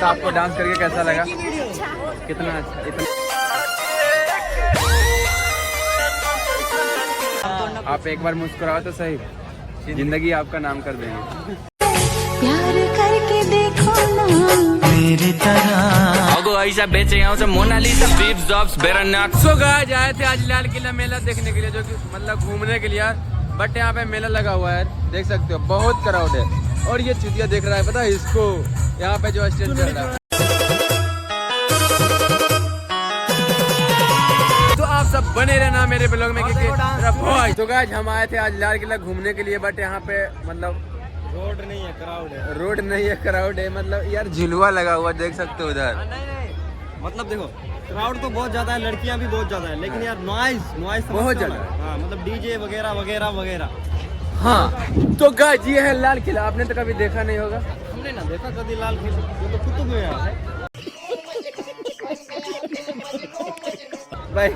तो आपको डांस करके कैसा लगा? कितना अच्छा, इतना आप एक बार मुस्कुराओ तो सही, जिंदगी आपका नाम कर देंगे। प्यार करके देखो ना मेरी तरह। ऐसा बेचे यहाँ से मोनालिसा, स्टीव जॉब्स, बेरनक। सो गाइस आए थे आज लाल किला मेला देखने के लिए, जो कि मतलब घूमने के लिए यार। बट यहाँ पे मेला लगा हुआ है, देख सकते हो बहुत क्राउड है। और ये चुतिया देख रहा है, पता है इसको, यहाँ पे जो स्टेज चल रहा है। तो आप सब बने रहना मेरे ब्लॉग में, क्योंकि तो गाइस हम आए थे आज लाल किला घूमने के लिए। बट यहाँ पे मतलब रोड नहीं है, क्राउड है। रोड नहीं है, क्राउड है। मतलब यार झुलवा लगा हुआ देख सकते हो उधर। नहीं मतलब देखो, क्राउड तो बहुत ज्यादा है, लड़कियां भी बहुत ज्यादा है, लेकिन यार नॉइज बहुत ज्यादा है। हाँ, मतलब डीजे वगैरह वगैरह वगैरह। हाँ तो गाइस ये है लाल किला, आपने तो कभी देखा नहीं होगा। हमने ना देखा कभी लाल किला, ये तो कुतुब मीनार है भाई।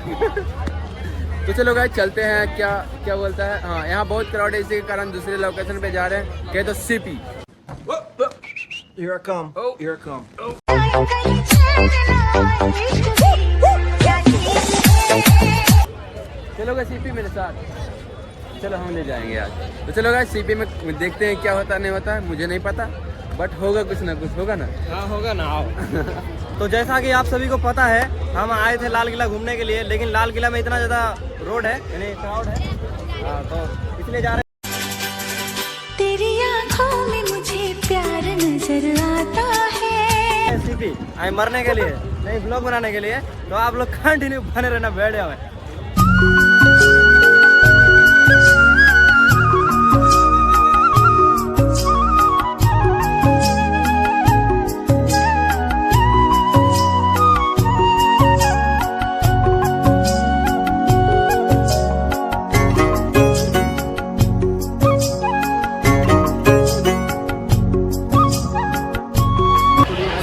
तो चलो गाइस चलते हैं, क्या क्या बोलता है। हाँ यहाँ बहुत क्राउड है, इसी के कारण दूसरे लोकेशन पे जा रहे हैं। कहे तो CP. Here I come. Oh. Here I come. चलो गाइस सीपी मेरे साथ, चलो हम ले जाएंगे आज। तो चलो गाइस सीपी में देखते हैं क्या होता नहीं होता, मुझे नहीं पता, बट होगा कुछ ना कुछ, होगा ना। हाँ होगा ना, आओ। तो जैसा कि आप सभी को पता है, हम आए थे लाल किला घूमने के लिए, लेकिन लाल किला में इतना ज्यादा रोड है, यानी क्राउड है। हाँ तो इसलिए जा रहे हैं। तेरी आँखों में मुझे प्यार नजर आता है। सीपी आए मरने के लिए नहीं, ब्लॉग बनाने के लिए। तो आप लोग कंटिन्यू बने रहना वीडियो में।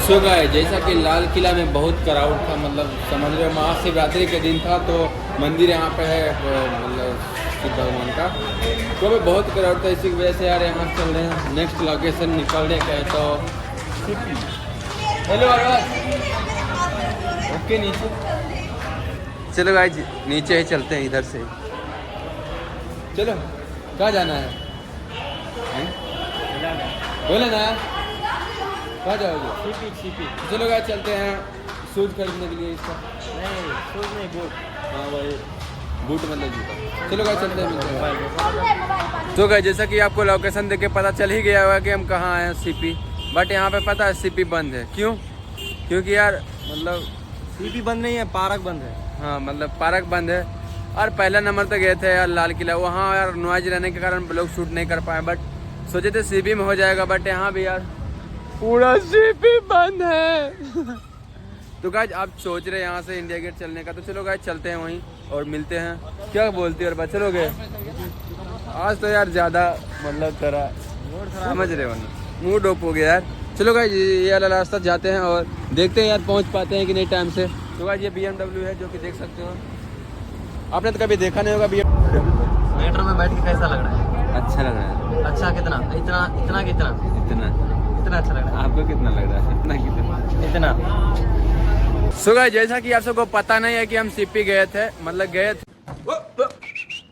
सो गाइस जैसा कि लाल किला में बहुत क्राउड था, मतलब समझ रहे हो, महाशिवरात्रि के दिन था। तो मंदिर यहाँ पे है मतलब शिव भगवान का, तो अभी बहुत क्राउड था। इसी की वजह से यार यहाँ चल रहे हैं, नेक्स्ट लोकेशन निकलने का है। तो हेलो ओके नीचे चलो गाइस, नीचे ही चलते हैं इधर से। चलो कहाँ जाना है बोले ना, कहाँ जाओगे? सीपी। चलो गाइस चलते हैं शूज खरीदने के लिए इसका। नहीं शूज नहीं, बूट। हाँ भाई बूट मतलब जूता। चलो गाइस चलते हैं, मिलते हैं। तो गाइस जैसा कि आपको लोकेशन देख के पता चल ही गया होगा कि हम कहाँ आए हैं, सीपी। बट यहाँ पे पता है सीपी बंद है। क्यों? क्योंकि यार मतलब सीपी बंद नहीं है, पार्क बंद है। हाँ मतलब पार्क बंद है। और पहला नंबर तो गए थे यार लाल किला, वहाँ यार नॉइज रहने के कारण लोग शूट नहीं कर पाए। बट सोचे थे सीपी में हो जाएगा, बट यहाँ भी यार पूरा सीपी बंद है। तो गाइस आप सोच रहे हैं यहाँ से इंडिया गेट चलने का, तो चलो गाइस चलते हैं वहीं और मिलते हैं। क्या बोलती है और चलोगे? आज तो यार ज़्यादा मतलब तेरा समझ रहे हो ना, मूड ऑफ हो गया यार। चलो गाइस ये वाला रास्ता जाते हैं और देखते हैं यार पहुँच पाते हैं कि नहीं टाइम से। तो गाइस ये BMW है, जो कि देख सकते हो। आपने तो कभी देखा नहीं होगा मेट्रो में बैठ के कैसा लग रहा है? अच्छा लग रहा है। अच्छा कितना? इतना इतना कितना? इतना इतना अच्छा लग रहा है। आपको कितना लग रहा है? इतना कितना? इतना। सो गाइस जैसा कि आप सबको पता नहीं है कि हम सीपी गए थे, मतलब गए थे।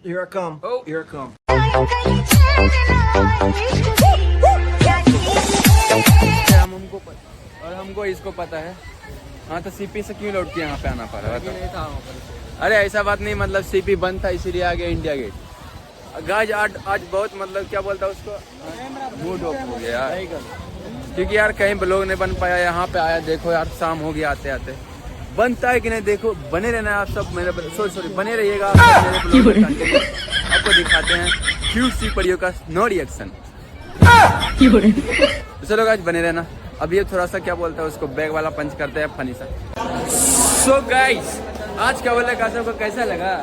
Here I come. Oh. Here I come. और हमको इसको पता है। हाँ तो सीपी से क्यों लौट के यहाँ पे आना पड़ा? नहीं था वहाँ पर। अरे ऐसा बात नहीं, मतलब सीपी बंद था इसीलिए आ गया इंडिया गेट। गाइस आज बहुत मतलब क्या बोलता है उसको, मूड ऑफ हो गया यार, क्योंकि यार कहीं ब्लॉग नहीं बन पाया। यहाँ पे आया, देखो यार शाम हो गया आते आते। बनता है कि नहीं देखो, बने रहना आप सब मेरे सॉरी बने रहिएगा आप मेरे ब्लॉग में। आपको दिखाते हैं क्यूट सी परियों का नो रिएक्शन। तो चलो गाइस बने रहना। अब ये थोड़ा सा क्या बोलता है उसको, बैग वाला पंच करते हैं फनी सा। सो गाइस आज क्या बोले का सबको कैसा लगा?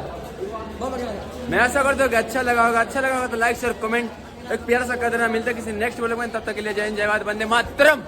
मैं ऐसा करता हूँ कि अच्छा लगा होगा तो लाइक शेयर कमेंट एक प्यारा सा कर देना। मिलता है किसी नेक्स्ट वीडियो में, तब तक के लिए जय हिंद जय भारत, वंदे मातरम।